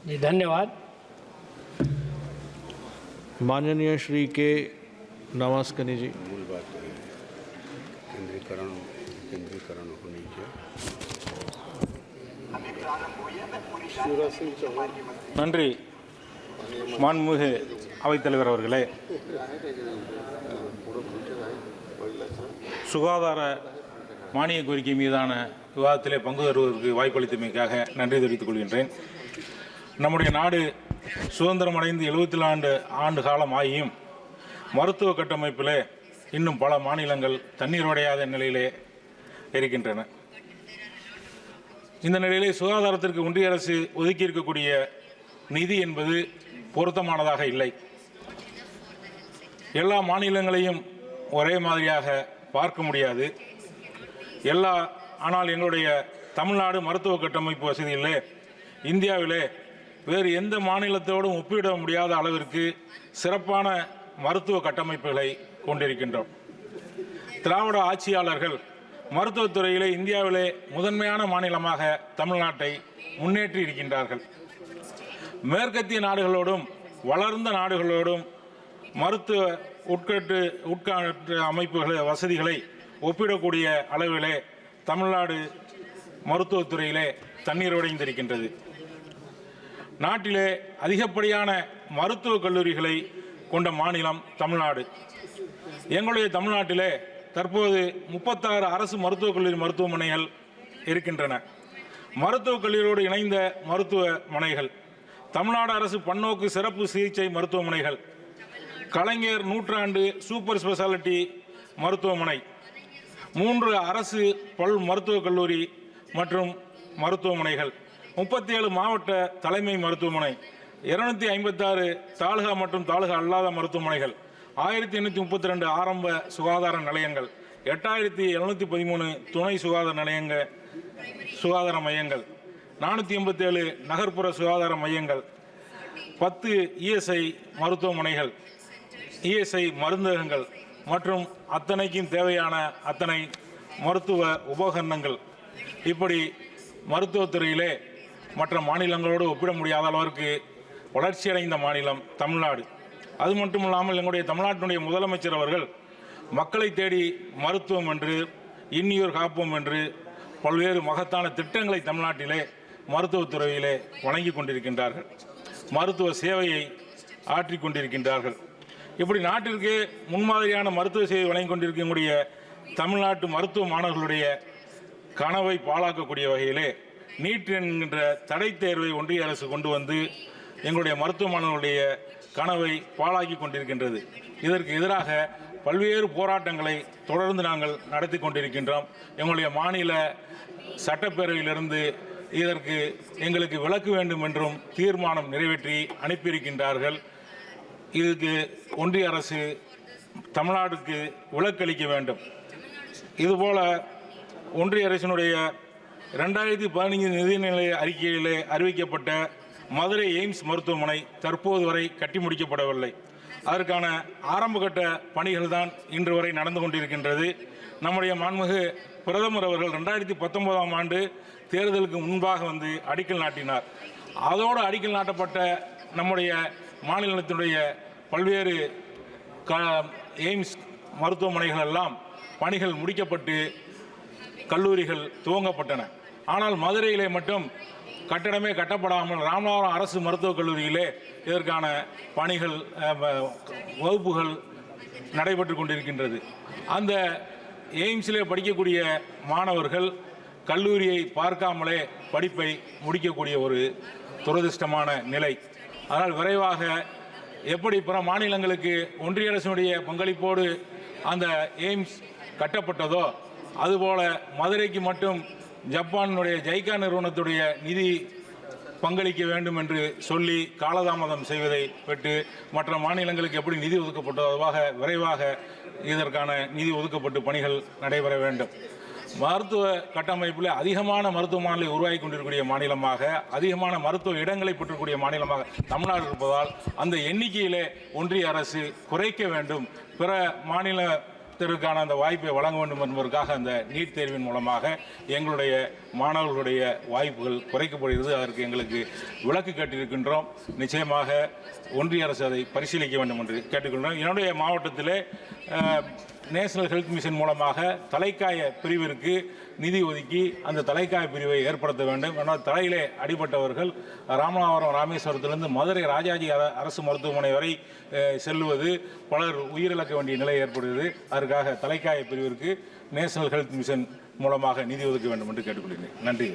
जी धन्यवाद। माननीय श्री के नवास्कनी जी। मूल बात है केंद्रीकरण होनी चाहिए। நன்றி மாண்புமிகு அவைத்தலைவர் அவர்களே. சுகாதார மானிய கோரிக்கை மீதான விவாதத்திலே பங்கு பெறுவதற்கு வாய்ப்பளித்தமைக்காக நன்றி தெரிவித்துக் கொள்கின்றேன். நம்முடைய நாடு சுதந்திரம் அடைந்து 74 ஆண்டு காலம் ஆகியும் மருத்துவ கட்டமைப்பிலே இன்னும் பல மாநிலங்கள் தண்ணீர் உடையாத நிலையிலே இருக்கின்றன. இந்த நிலையிலே சுகாதாரத்திற்கு ஒன்றிய அரசு ஒதுக்கி இருக்கக்கூடிய நிதி என்பது பொருத்தமானதாக இல்லை. எல்லா மாநிலங்களையும் ஒரே மாதிரியாக பார்க்க முடியாது. ஆனால் எங்களுடைய தமிழ்நாடு மருத்துவ கட்டமைப்பு வசதியிலே இந்தியாவிலே வேறு எந்த மாநிலத்தோடும் ஒப்பிட முடியாத அளவிற்கு சிறப்பான மருத்துவ கட்டமைப்புகளை கொண்டிருக்கின்றோம். திராவிட ஆட்சியாளர்கள் மருத்துவத்துறையிலே இந்தியாவிலே முதன்மையான மாநிலமாக தமிழ்நாட்டை முன்னேற்றி இருக்கின்றார்கள். மேற்கத்திய நாடுகளோடும் வளர்ந்த நாடுகளோடும் மருத்துவ உட்கட்டு அமைப்புகளை வசதிகளை ஒப்பிடக்கூடிய அளவிலே தமிழ்நாடு மருத்துவத்துறையிலே தண்ணீர் உடைந்திருக்கின்றது. நாட்டிலே அதிகப்படியான மருத்துவக் கல்லூரிகளை கொண்ட மாநிலம் தமிழ்நாடு. எங்களுடைய தமிழ்நாட்டிலே தற்போது 36 அரசு மருத்துவக் கல்லூரி மருத்துவமனைகள் இருக்கின்றன. மருத்துவக் கல்லூரியோடு இணைந்த மருத்துவமனைகள், தமிழ்நாடு அரசு பன்னோக்கு சிறப்பு சிகிச்சை மருத்துவமனைகள், கலைஞர் நூற்றாண்டு சூப்பர் ஸ்பெஷாலிட்டி மருத்துவமனை, 3 அரசு பல் மருத்துவக் கல்லூரி மற்றும் மருத்துவமனைகள், 37 மாவட்ட தலைமை மருத்துவமனை, 256 தாலுகா மற்றும் தாலுகா அல்லாத மருத்துவமனைகள், 1832 ஆரம்ப சுகாதார நிலையங்கள், 8713 துணை சுகாதார மையங்கள், 487 நகர்ப்புற சுகாதார மையங்கள், 10 இஎஸ்ஐ மருத்துவமனைகள், இஎஸ்ஐ மருந்தகங்கள் மற்றும் அத்தனைக்கும் தேவையான அத்தனை மருத்துவ உபகரணங்கள். இப்படி மருத்துவத்துறையிலே மற்ற மாநிலங்களோடு ஒப்பிட முடியாத அளவிற்கு வளர்ச்சியடைந்த மாநிலம் தமிழ்நாடு. அது மட்டுமில்லாமல் எங்களுடைய தமிழ்நாட்டினுடைய முதலமைச்சர் அவர்கள் மக்களை தேடி மருத்துவம் என்று, இன்னியோர் காப்போம் என்று பல்வேறு மகத்தான திட்டங்களை தமிழ்நாட்டிலே மருத்துவத்துறையிலே வழங்கி கொண்டிருக்கின்றார்கள். மருத்துவ சேவையை ஆற்றிக் கொண்டிருக்கின்றார்கள். இப்படி நாட்டிற்கு முன்மாதிரியான மருத்துவ சேவை வழங்கி கொண்டிருக்கக்கூடிய தமிழ்நாட்டு மருத்துவ மாணவர்களுடைய கனவை பாழாக்கக்கூடிய வகையிலே நீட் என்கின்ற தடை தேர்வை ஒன்றிய அரசு கொண்டு வந்து எங்களுடைய மருத்துவ மாணவர்களுடைய கனவை பாழாக்கி கொண்டிருக்கின்றது. இதற்கு எதிராக பல்வேறு போராட்டங்களை தொடர்ந்து நாங்கள் நடத்தி கொண்டிருக்கின்றோம். எங்களுடைய மாநில சட்டப்பேரவையிலிருந்து இதற்கு எங்களுக்கு விலக்கு வேண்டும் என்றும் தீர்மானம் நிறைவேற்றி அனுப்பியிருக்கின்றார்கள். இதுக்கு ஒன்றிய அரசு தமிழ்நாட்டுக்கு விலக்களிக்க வேண்டும். இதுபோல ஒன்றிய அரசினுடைய 2015 நிதிநிலை அறிக்கையிலே அறிவிக்கப்பட்ட மதுரை எய்ம்ஸ் மருத்துவமனை தற்போது வரை கட்டி முடிக்கப்படவில்லை. அதற்கான ஆரம்பகட்ட பணிகள் தான் இன்று வரை நடந்து கொண்டிருக்கின்றது. நம்முடைய மாண்புமிகு பிரதமர் அவர்கள் 2019ஆம் ஆண்டு தேர்தலுக்கு முன்பாக வந்து அடிக்கல் நாட்டினார். அதோடு அடிக்கல் நாட்டப்பட்ட நம்முடைய மாநிலத்தினுடைய பல்வேறு எய்ம்ஸ் மருத்துவமனைகள் எல்லாம் பணிகள் முடிக்கப்பட்டு கல்லூரிகள் துவங்கப்பட்டன. ஆனால் மதுரையிலே மட்டும் கட்டடமே கட்டப்படாமல் ராமநாதபுரம் அரசு மருத்துவக் கல்லூரியிலே இதற்கான பணிகள் வகுப்புகள் நடைபெற்று கொண்டிருக்கின்றது. அந்த எய்ம்ஸிலே படிக்கக்கூடிய மாணவர்கள் கல்லூரியை பார்க்காமலே படிப்பை முடிக்கக்கூடிய ஒரு துரதிர்ஷ்டமான நிலை. அதனால் விரைவாக எப்படி பிற மாநிலங்களுக்கு ஒன்றிய அரசினுடைய பங்களிப்போடு அந்த எய்ம்ஸ் கட்டப்பட்டதோ அதுபோல மதுரைக்கு மட்டும் ஜப்பானுடைய ஜைகா நிறுவனத்துடைய நிதி பங்களிக்க வேண்டும் என்று சொல்லி காலதாமதம் செய்வதை விட்டு மற்ற மாநிலங்களுக்கு எப்படி நிதி ஒதுக்கப்பட்டதோ அதுவாக விரைவாக இதற்கான நிதி ஒதுக்கப்பட்டு பணிகள் நடைபெற வேண்டும். மருத்துவ கட்டமைப்பில் அதிகமான மருத்துவமனைகளை உருவாக்கி கொண்டிருக்கக்கூடிய மாநிலமாக, அதிகமான மருத்துவ இடங்களை பெற்றக்கூடிய மாநிலமாக தமிழ்நாடு இருப்பதால் அந்த எண்ணிக்கையிலே ஒன்றிய அரசு குறைக்க வேண்டும். பிற மாநில இதற்கான அந்த வாய்ப்பை வழங்க வேண்டும் என்பதற்காக அந்த நீட் தேர்வின் மூலமாக எங்களுடைய மாணவர்களுடைய வாய்ப்புகள் குறைக்கப்படுகிறது. அதற்கு எங்களுக்கு விலக்கு கேட்டிருக்கின்றோம். நிச்சயமாக ஒன்றிய அரசு அதை பரிசீலிக்க வேண்டும் என்று கேட்டுக்கொள்கிறோம். என்னுடைய மாவட்டத்திலே நேஷனல் ஹெல்த் மிஷன் மூலமாக தலைக்காய பிரிவிற்கு நிதி ஒதுக்கி அந்த தலைக்காய பிரிவை ஏற்படுத்த வேண்டும். ஆனால் தலையிலே அடிபட்டவர்கள் ராமநாதபுரம் ராமேஸ்வரத்திலிருந்து மதுரை ராஜாஜி அரசு மருத்துவமனை வரை செல்லுவது பலர் உயிரிழக்க வேண்டிய நிலை ஏற்படுகிறது. அதற்காக தலைக்காய பிரிவிற்கு நேஷனல் ஹெல்த் மிஷன் மூலமாக நிதி ஒதுக்க வேண்டும் என்று கேட்டுக்கொள்கிறேன். நன்றி.